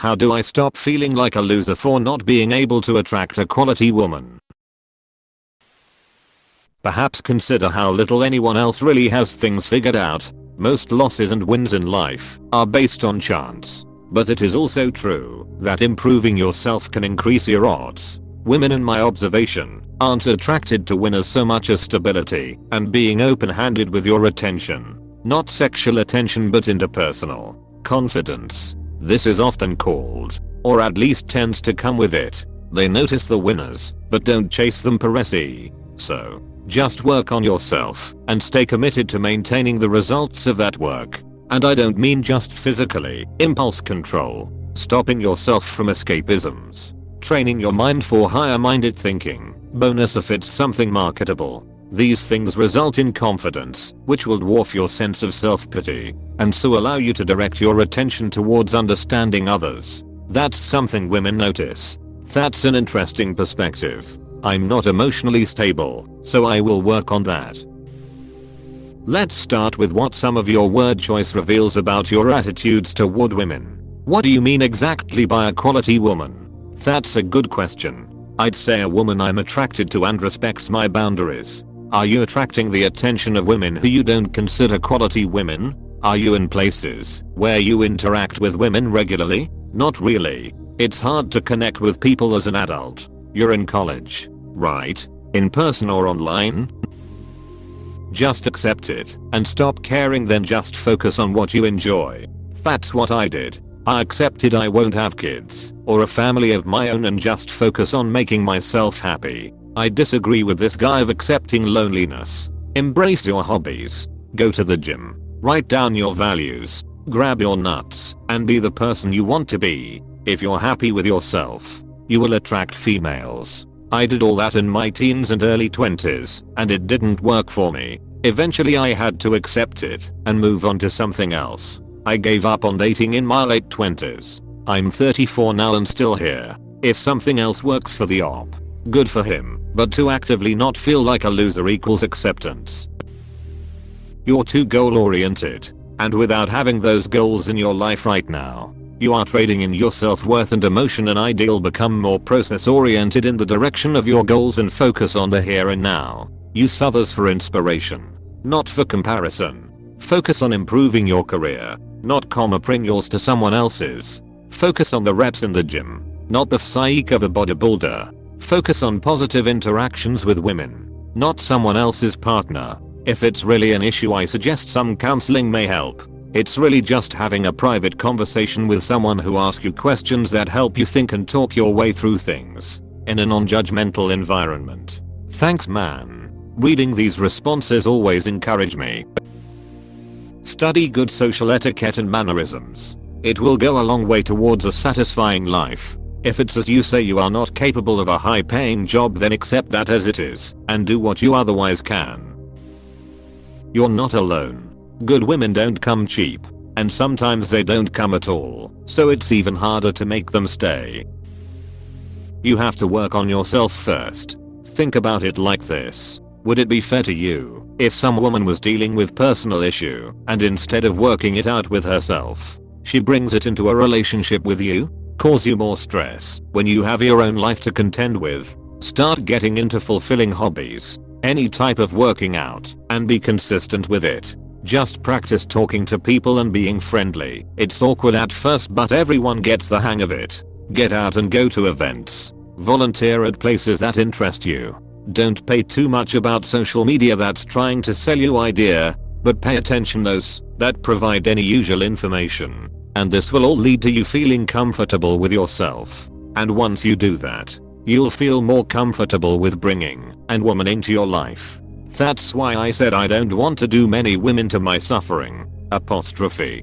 How do I stop feeling like a loser for not being able to attract a quality woman? Perhaps consider how little anyone else really has things figured out. Most losses and wins in life are based on chance. But it is also true that improving yourself can increase your odds. Women, in my observation, aren't attracted to winners so much as stability and being open-handed with your attention. Not sexual attention but interpersonal confidence. This is often called, or at least tends to come with it. They notice the winners, but don't chase them per se. So, just work on yourself and stay committed to maintaining the results of that work. And I don't mean just physically. Impulse control. Stopping yourself from escapisms. Training your mind for higher-minded thinking. Bonus if it's something marketable. These things result in confidence, which will dwarf your sense of self-pity, and so allow you to direct your attention towards understanding others. That's something women notice. That's an interesting perspective. I'm not emotionally stable, so I will work on that. Let's start with what some of your word choice reveals about your attitudes toward women. What do you mean exactly by a quality woman? That's a good question. I'd say a woman I'm attracted to and respects my boundaries. Are you attracting the attention of women who you don't consider quality women? Are you in places where you interact with women regularly? Not really. It's hard to connect with people as an adult. You're in college, right? In person or online? Just accept it and stop caring, then just focus on what you enjoy. That's what I did. I accepted I won't have kids or a family of my own and just focus on making myself happy. I disagree with this guy of accepting loneliness. Embrace your hobbies. Go to the gym. Write down your values. Grab your nuts and be the person you want to be. If you're happy with yourself, you will attract females. I did all that in my teens and early 20s, and it didn't work for me. Eventually I had to accept it and move on to something else. I gave up on dating in my late 20s. I'm 34 now and still here. If something else works for the op, good for him, but to actively not feel like a loser equals acceptance. You're too goal oriented, and without having those goals in your life right now, you are trading in your self-worth and emotion. An ideal become more process oriented in the direction of your goals and focus on the here and now. Use others for inspiration, not for comparison. Focus on improving your career, not comparing yours to someone else's. Focus on the reps in the gym, not the physique of a bodybuilder. Focus on positive interactions with women, not someone else's partner. If it's really an issue, I suggest some counseling may help. It's really just having a private conversation with someone who asks you questions that help you think and talk your way through things in a non-judgmental environment. Thanks, man. Reading these responses always encourage me. Study good social etiquette and mannerisms. It will go a long way towards a satisfying life. If it's as you say, you are not capable of a high-paying job, then accept that as it is and do what you otherwise can. You're not alone. Good women don't come cheap, and sometimes they don't come at all, so it's even harder to make them stay. You have to work on yourself first. Think about it like this. Would it be fair to you if some woman was dealing with personal issue and instead of working it out with herself, she brings it into a relationship with you? Cause you more stress when you have your own life to contend with? Start getting into fulfilling hobbies, any type of working out, and be consistent with it. Just practice talking to people and being friendly. It's awkward at first, but everyone gets the hang of it. Get out and go to events. Volunteer at places that interest you. Don't pay too much about social media that's trying to sell you idea, but pay attention those that provide any useful information. And this will all lead to you feeling comfortable with yourself. And once you do that, you'll feel more comfortable with bringing a woman into your life. That's why I said I don't want to do many women to my suffering. Apostrophe.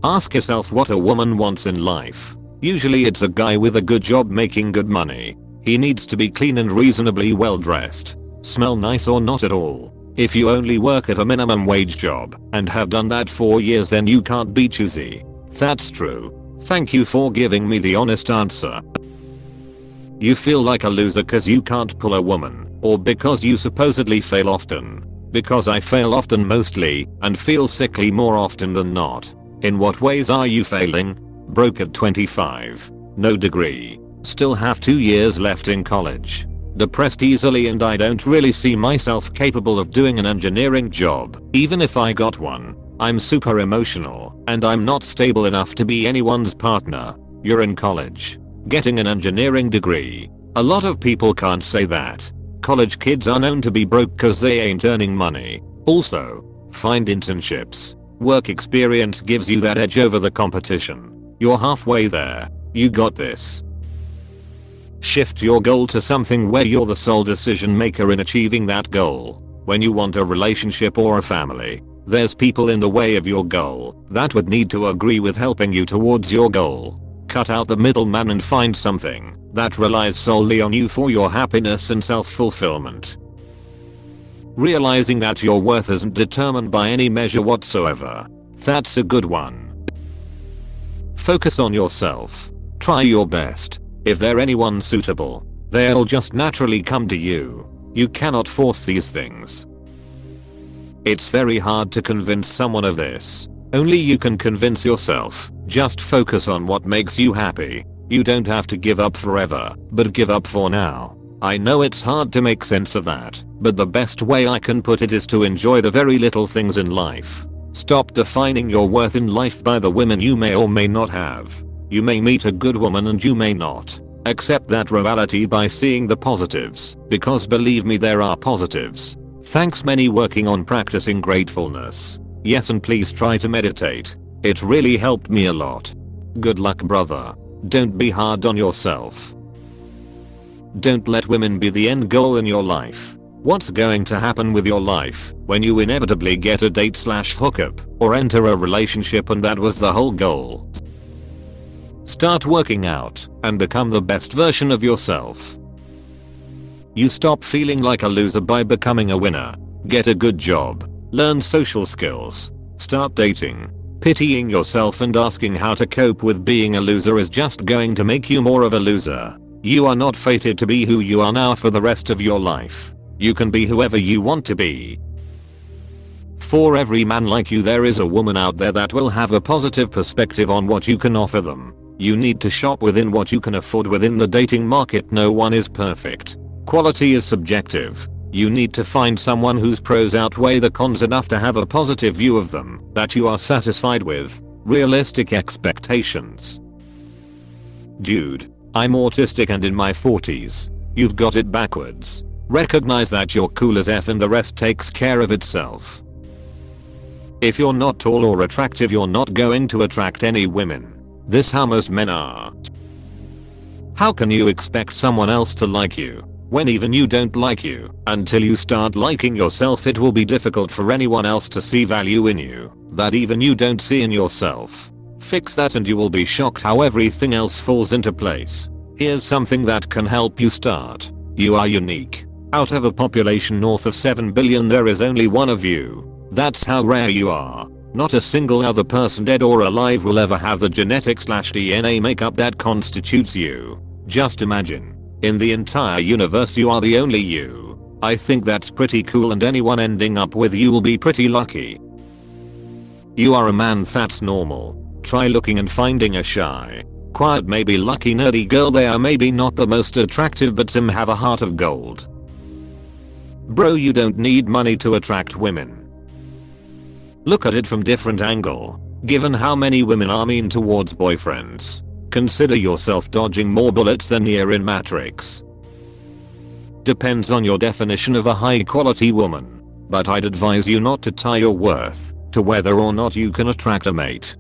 Ask yourself what a woman wants in life. Usually it's a guy with a good job making good money. He needs to be clean and reasonably well dressed. Smell nice or not at all. If you only work at a minimum wage job and have done that for years, then you can't be choosy. That's true. Thank you for giving me the honest answer. You feel like a loser cause you can't pull a woman, or because you supposedly fail often? Because I fail often mostly and feel sickly more often than not. In what ways are you failing? Broke at 25. No degree. Still have 2 years left in college. Depressed easily and I don't really see myself capable of doing an engineering job, even if I got one. I'm super emotional, and I'm not stable enough to be anyone's partner. You're in college. Getting an engineering degree. A lot of people can't say that. College kids are known to be broke cause they ain't earning money. Also, find internships. Work experience gives you that edge over the competition. You're halfway there. You got this. Shift your goal to something where you're the sole decision maker in achieving that goal. When you want a relationship or a family, there's people in the way of your goal that would need to agree with helping you towards your goal. Cut out the middleman and find something that relies solely on you for your happiness and self-fulfillment. Realizing that your worth isn't determined by any measure whatsoever. That's a good one. Focus on yourself. Try your best. If they're anyone suitable, they'll just naturally come to you. You cannot force these things. It's very hard to convince someone of this. Only you can convince yourself. Just focus on what makes you happy. You don't have to give up forever, but give up for now. I know it's hard to make sense of that, but the best way I can put it is to enjoy the very little things in life. Stop defining your worth in life by the women you may or may not have. You may meet a good woman and you may not. Accept that reality by seeing the positives, because believe me there are positives. Thanks many working on practicing gratefulness. Yes, and please try to meditate. It really helped me a lot. Good luck, brother. Don't be hard on yourself. Don't let women be the end goal in your life. What's going to happen with your life when you inevitably get a date/hookup or enter a relationship and that was the whole goal? Start working out and become the best version of yourself. You stop feeling like a loser by becoming a winner. Get a good job. Learn social skills. Start dating. Pitying yourself and asking how to cope with being a loser is just going to make you more of a loser. You are not fated to be who you are now for the rest of your life. You can be whoever you want to be. For every man like you there is a woman out there that will have a positive perspective on what you can offer them. You need to shop within what you can afford within the dating market. No one is perfect. Quality is subjective. You need to find someone whose pros outweigh the cons enough to have a positive view of them that you are satisfied with. Realistic expectations. Dude, I'm autistic and in my 40s. You've got it backwards. Recognize that you're cool as F and the rest takes care of itself. If you're not tall or attractive, you're not going to attract any women. This how most men are. How can you expect someone else to like you when even you don't like you? Until you start liking yourself, it will be difficult for anyone else to see value in you that even you don't see in yourself. Fix that and you will be shocked how everything else falls into place. Here's something that can help you start. You are unique. Out of a population north of 7 billion there is only one of you. That's how rare you are. Not a single other person dead or alive will ever have the genetic/DNA makeup that constitutes you. Just imagine. In the entire universe you are the only you. I think that's pretty cool and anyone ending up with you will be pretty lucky. You are a man, that's normal. Try looking and finding a shy, quiet, maybe lucky nerdy girl. They are maybe not the most attractive but some have a heart of gold. Bro, you don't need money to attract women. Look at it from different angle. Given how many women are mean towards boyfriends, consider yourself dodging more bullets than Neo in Matrix. Depends on your definition of a high quality woman, but I'd advise you not to tie your worth to whether or not you can attract a mate.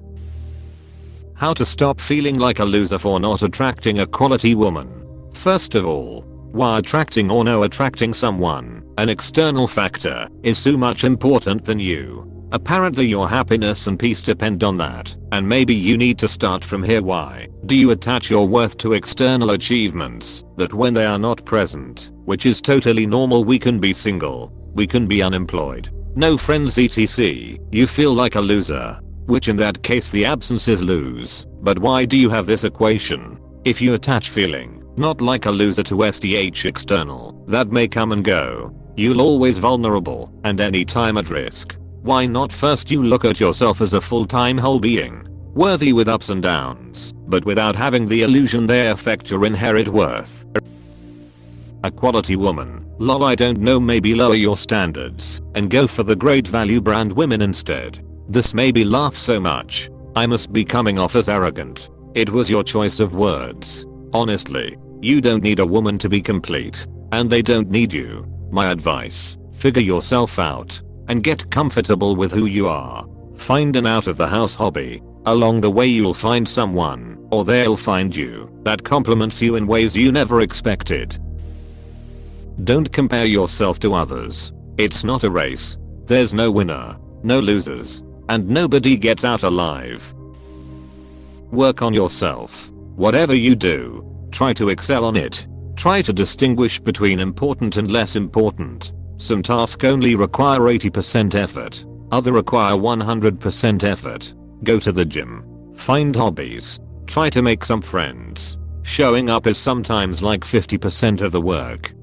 How to stop feeling like a loser for not attracting a quality woman. First of all, while attracting or no attracting someone, an external factor, is so much important than you. Apparently your happiness and peace depend on that, and maybe you need to start from here. Why do you attach your worth to external achievements that when they are not present, which is totally normal? We can be single, we can be unemployed, no friends etc. You feel like a loser, which in that case the absence is lose. But why do you have this equation? If you attach feeling not like a loser to SDH external, that may come and go. You'll always vulnerable and anytime at risk. Why not first you look at yourself as a full-time whole being? Worthy with ups and downs, but without having the illusion they affect your inherent worth. A quality woman. Lol, I don't know, maybe lower your standards and go for the great value brand women instead. This made me laugh so much. I must be coming off as arrogant. It was your choice of words. Honestly, you don't need a woman to be complete, and they don't need you. My advice, figure yourself out and get comfortable with who you are. Find an out of the house hobby. Along the way you'll find someone, or they'll find you, that compliments you in ways you never expected. Don't compare yourself to others. It's not a race. There's no winner, no losers, and nobody gets out alive. Work on yourself. Whatever you do, try to excel on it. Try to distinguish between important and less important. Some tasks only require 80% effort. Others require 100% effort. Go to the gym. Find hobbies. Try to make some friends. Showing up is sometimes like 50% of the work.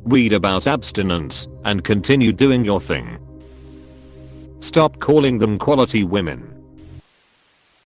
Read about abstinence and continue doing your thing. Stop calling them quality women.